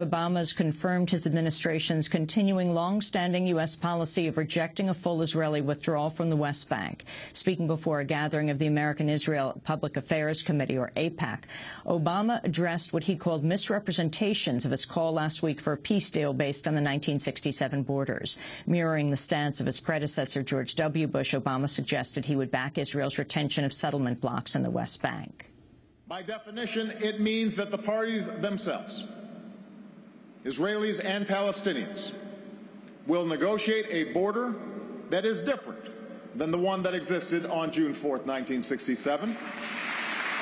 Obama's confirmed his administration's continuing long-standing U.S. policy of rejecting a full Israeli withdrawal from the West Bank. Speaking before a gathering of the American-Israel Public Affairs Committee, or AIPAC, Obama addressed what he called misrepresentations of his call last week for a peace deal based on the 1967 borders. Mirroring the stance of his predecessor, George W. Bush, Obama suggested he would back Israel's retention of settlement blocks in the West Bank. By definition, it means that the parties themselves, Israelis and Palestinians, will negotiate a border that is different than the one that existed on June 4th, 1967.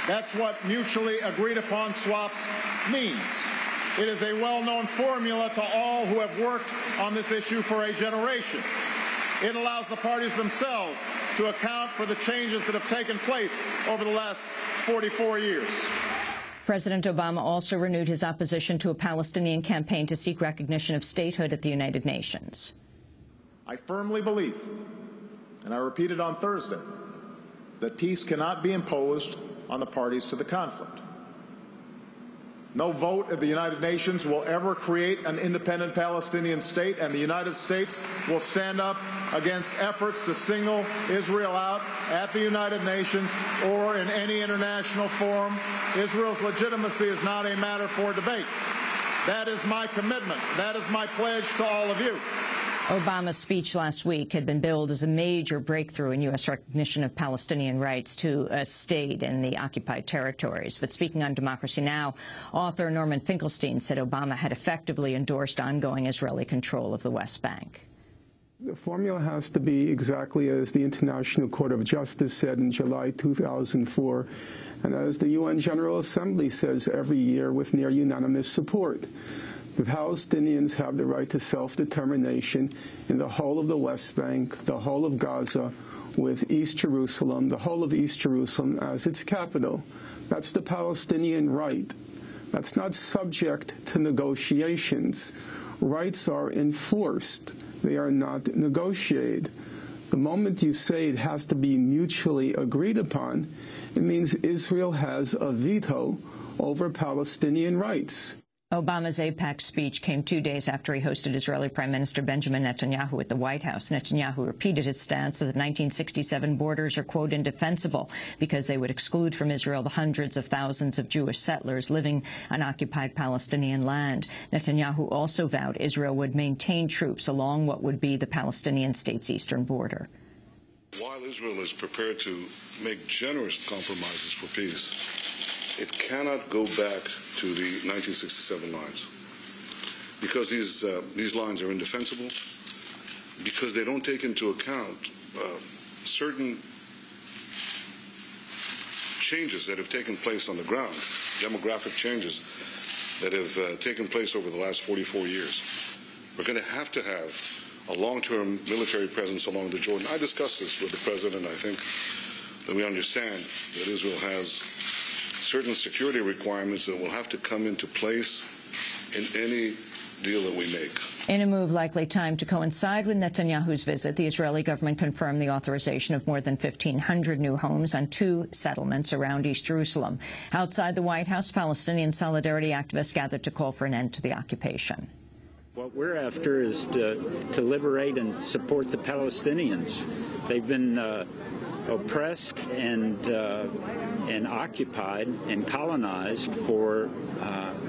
That's what mutually agreed upon swaps means. It is a well-known formula to all who have worked on this issue for a generation. It allows the parties themselves to account for the changes that have taken place over the last 44 years. President Obama also renewed his opposition to a Palestinian campaign to seek recognition of statehood at the United Nations. I firmly believe, and I repeated on Thursday, that peace cannot be imposed on the parties to the conflict. No vote at the United Nations will ever create an independent Palestinian state, and the United States will stand up against efforts to single Israel out at the United Nations or in any international forum. Israel's legitimacy is not a matter for debate. That is my commitment. That is my pledge to all of you. Obama's speech last week had been billed as a major breakthrough in U.S. recognition of Palestinian rights to a state in the occupied territories. But speaking on Democracy Now!, author Norman Finkelstein said Obama had effectively endorsed ongoing Israeli control of the West Bank. The formula has to be exactly as the International Court of Justice said in July 2004, and as the UN General Assembly says every year with near unanimous support. The Palestinians have the right to self-determination in the whole of the West Bank, the whole of Gaza, with East Jerusalem, the whole of East Jerusalem as its capital. That's the Palestinian right. That's not subject to negotiations. Rights are enforced. They are not negotiated. The moment you say it has to be mutually agreed upon, it means Israel has a veto over Palestinian rights. Obama's AIPAC speech came 2 days after he hosted Israeli Prime Minister Benjamin Netanyahu at the White House. Netanyahu repeated his stance that the 1967 borders are, quote, indefensible because they would exclude from Israel the hundreds of thousands of Jewish settlers living on occupied Palestinian land. Netanyahu also vowed Israel would maintain troops along what would be the Palestinian state's eastern border. While Israel is prepared to make generous compromises for peace, it cannot go back to the 1967 lines because these lines are indefensible, because they don't take into account certain changes that have taken place on the ground, demographic changes that have taken place over the last 44 years. We're going to have a long-term military presence along the Jordan. I discussed this with the President. I think that we understand that Israel has certain security requirements that will have to come into place in any deal that we make. In a move likely timed to coincide with Netanyahu's visit, the Israeli government confirmed the authorization of more than 1,500 new homes on 2 settlements around East Jerusalem. Outside the White House, Palestinian solidarity activists gathered to call for an end to the occupation. What we're after is to liberate and support the Palestinians. They've been oppressed and occupied and colonized for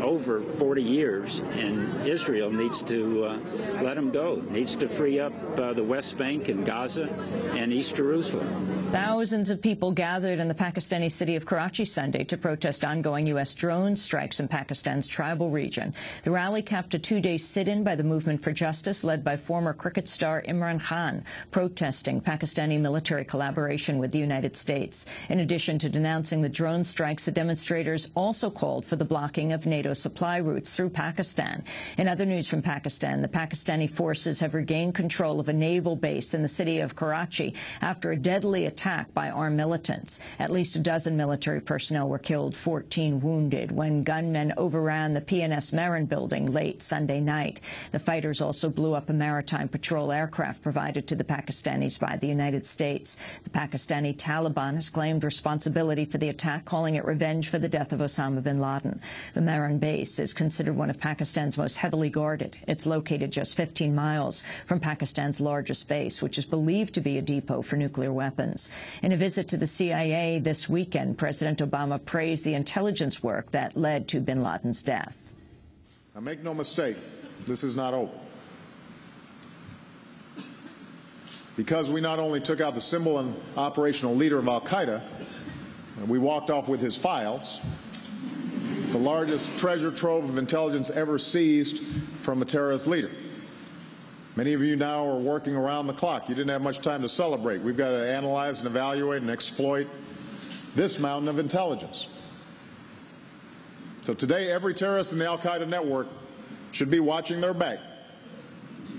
over 40 years, and Israel needs to let them go, needs to free up the West Bank and Gaza and East Jerusalem. Thousands of people gathered in the Pakistani city of Karachi Sunday to protest ongoing U.S. drone strikes in Pakistan's tribal region. The rally capped a 2-day sit-in by the Movement for Justice, led by former cricket star Imran Khan, protesting Pakistani military collaboration with the United States. In addition to denouncing the drone strikes, the demonstrators also called for the blocking of NATO supply routes through Pakistan. In other news from Pakistan, the Pakistani forces have regained control of a naval base in the city of Karachi after a deadly attack by armed militants. At least a dozen military personnel were killed, 14 wounded, when gunmen overran the PNS Merin building late Sunday night. The fighters also blew up a maritime patrol aircraft provided to the Pakistanis by the United States. The Pakistani Taliban has claimed responsibility for for the attack, calling it revenge for the death of Osama bin Laden. The Mehran base is considered one of Pakistan's most heavily guarded. It's located just 15 miles from Pakistan's largest base, which is believed to be a depot for nuclear weapons. In a visit to the CIA this weekend, President Obama praised the intelligence work that led to bin Laden's death. Now, make no mistake, this is not over. Because we not only took out the symbol and operational leader of al-Qaeda, we walked off with his files, the largest treasure trove of intelligence ever seized from a terrorist leader. Many of you now are working around the clock. You didn't have much time to celebrate. We've got to analyze and evaluate and exploit this mountain of intelligence. So today, every terrorist in the al-Qaeda network should be watching their back,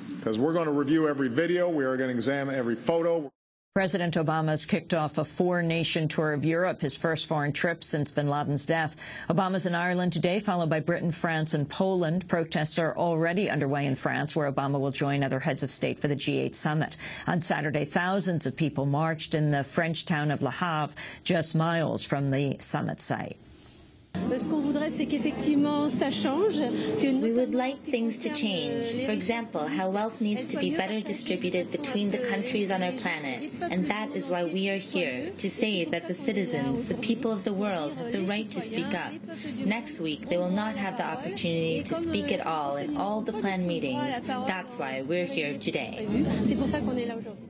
because we're going to review every video. We are going to examine every photo. President Obama has kicked off a four-nation tour of Europe, his first foreign trip since bin Laden's death. Obama's in Ireland today, followed by Britain, France, and Poland. Protests are already underway in France, where Obama will join other heads of state for the G8 summit. On Saturday, thousands of people marched in the French town of Le Havre, just miles from the summit site. We would like things to change. For example, how wealth needs to be better distributed between the countries on our planet. And that is why we are here, to say that the citizens, the people of the world, have the right to speak up. Next week, they will not have the opportunity to speak at all in all the planned meetings. That's why we're here today.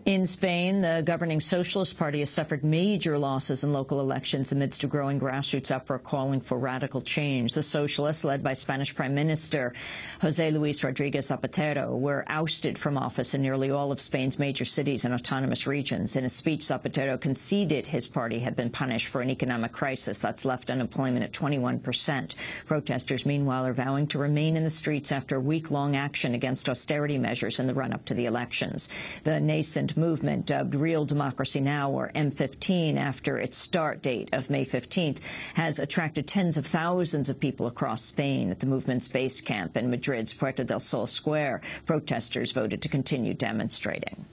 In Spain, the governing Socialist Party has suffered major losses in local elections amidst a growing grassroots uproar calling for radical change. The Socialists, led by Spanish Prime Minister José Luis Rodríguez Zapatero, were ousted from office in nearly all of Spain's major cities and autonomous regions. In a speech, Zapatero conceded his party had been punished for an economic crisis that's left unemployment at 21%. Protesters, meanwhile, are vowing to remain in the streets after week-long action against austerity measures in the run-up to the elections. The nascent movement, dubbed Real Democracy Now!, or M15, after its start date of May 15th, has attracted tens of thousands of people across Spain. At the movement's base camp in Madrid's Puerta del Sol Square, protesters voted to continue demonstrating.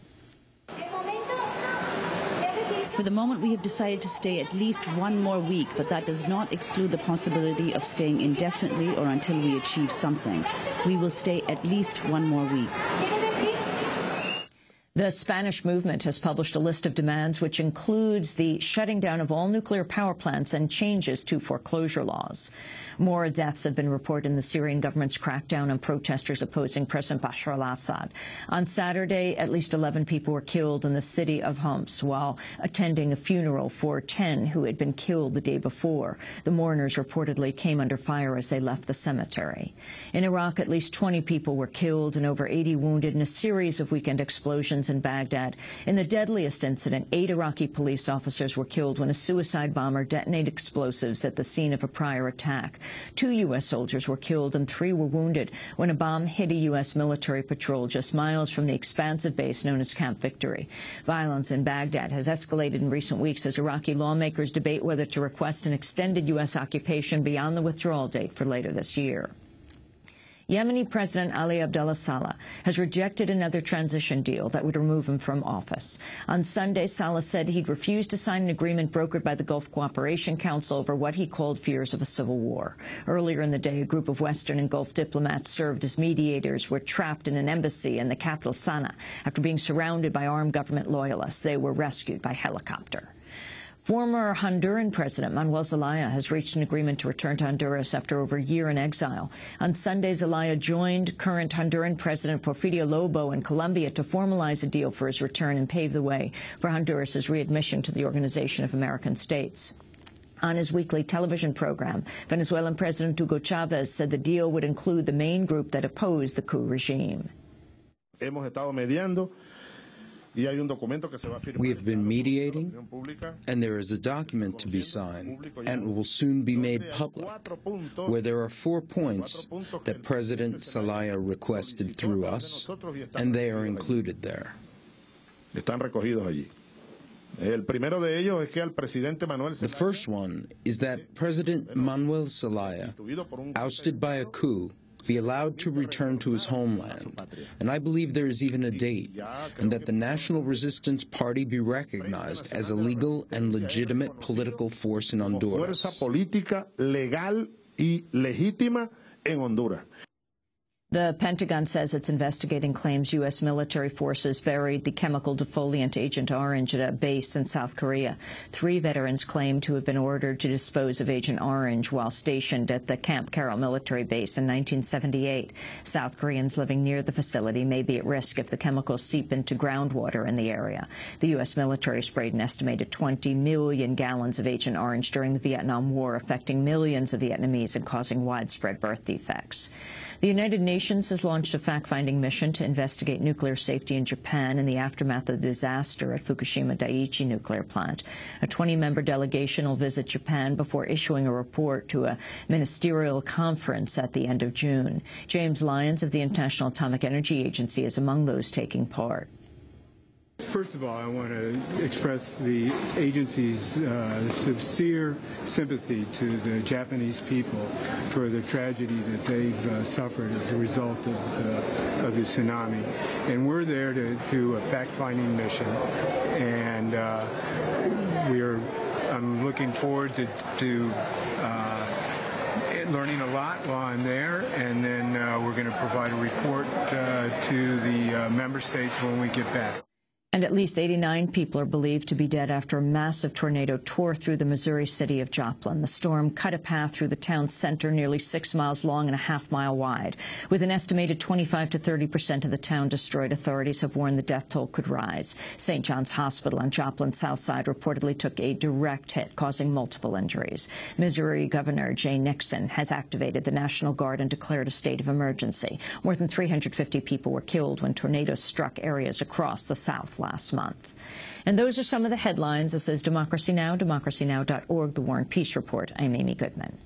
For the moment, we have decided to stay at least one more week, but that does not exclude the possibility of staying indefinitely or until we achieve something. We will stay at least one more week. The Spanish movement has published a list of demands which includes the shutting down of all nuclear power plants and changes to foreclosure laws. More deaths have been reported in the Syrian government's crackdown on protesters opposing President Bashar al-Assad. On Saturday, at least 11 people were killed in the city of Homs while attending a funeral for 10 who had been killed the day before. The mourners reportedly came under fire as they left the cemetery. In Iraq, at least 20 people were killed and over 80 wounded in a series of weekend explosions in Baghdad. In the deadliest incident, 8 Iraqi police officers were killed when a suicide bomber detonated explosives at the scene of a prior attack. 2 U.S. soldiers were killed and 3 were wounded when a bomb hit a U.S. military patrol just miles from the expansive base known as Camp Victory. Violence in Baghdad has escalated in recent weeks as Iraqi lawmakers debate whether to request an extended U.S. occupation beyond the withdrawal date for later this year. Yemeni President Ali Abdullah Saleh has rejected another transition deal that would remove him from office. On Sunday, Saleh said he'd refuse to sign an agreement brokered by the Gulf Cooperation Council over what he called fears of a civil war. Earlier in the day, a group of Western and Gulf diplomats served as mediators were trapped in an embassy in the capital, Sana'a. After being surrounded by armed government loyalists, they were rescued by helicopter. Former Honduran President Manuel Zelaya has reached an agreement to return to Honduras after over a year in exile. On Sunday, Zelaya joined current Honduran President Porfirio Lobo in Colombia to formalize a deal for his return and pave the way for Honduras's readmission to the Organization of American States. On his weekly television program, Venezuelan President Hugo Chavez said the deal would include the main group that opposed the coup regime. Hemos estado mediando. We have been mediating, and there is a document to be signed, and will soon be made public, where there are 4 points that President Zelaya requested through us, and they are included there. The first one is that President Manuel Zelaya, ousted by a coup, be allowed to return to his homeland. And I believe there is even a date, and that the National Resistance Party be recognized as a legal and legitimate political force in Honduras. Fuerza política legal y legítima en Honduras. The Pentagon says it's investigating claims U.S. military forces buried the chemical defoliant Agent Orange at a base in South Korea. 3 veterans claim to have been ordered to dispose of Agent Orange while stationed at the Camp Carroll military base in 1978. South Koreans living near the facility may be at risk if the chemicals seep into groundwater in the area. The U.S. military sprayed an estimated 20 million gallons of Agent Orange during the Vietnam War, affecting millions of Vietnamese and causing widespread birth defects. The United Nations has launched a fact-finding mission to investigate nuclear safety in Japan in the aftermath of the disaster at Fukushima Daiichi nuclear plant. A 20-member delegation will visit Japan before issuing a report to a ministerial conference at the end of June. James Lyons of the International Atomic Energy Agency is among those taking part. First of all, I want to express the agency's sincere sympathy to the Japanese people for the tragedy that they've suffered as a result of the tsunami. And we're there to do a fact-finding mission, and I'm looking forward to learning a lot while I'm there, and then we're going to provide a report to the member states when we get back. And at least 89 people are believed to be dead after a massive tornado tore through the Missouri city of Joplin. The storm cut a path through the town's center nearly 6 miles long and a half-mile wide. With an estimated 25 to 30% of the town destroyed, authorities have warned the death toll could rise. St. John's Hospital on Joplin's south side reportedly took a direct hit, causing multiple injuries. Missouri Governor Jay Nixon has activated the National Guard and declared a state of emergency. More than 350 people were killed when tornadoes struck areas across the South last month. And those are some of the headlines. This is Democracy Now!, democracynow.org, The War and Peace Report. I'm Amy Goodman.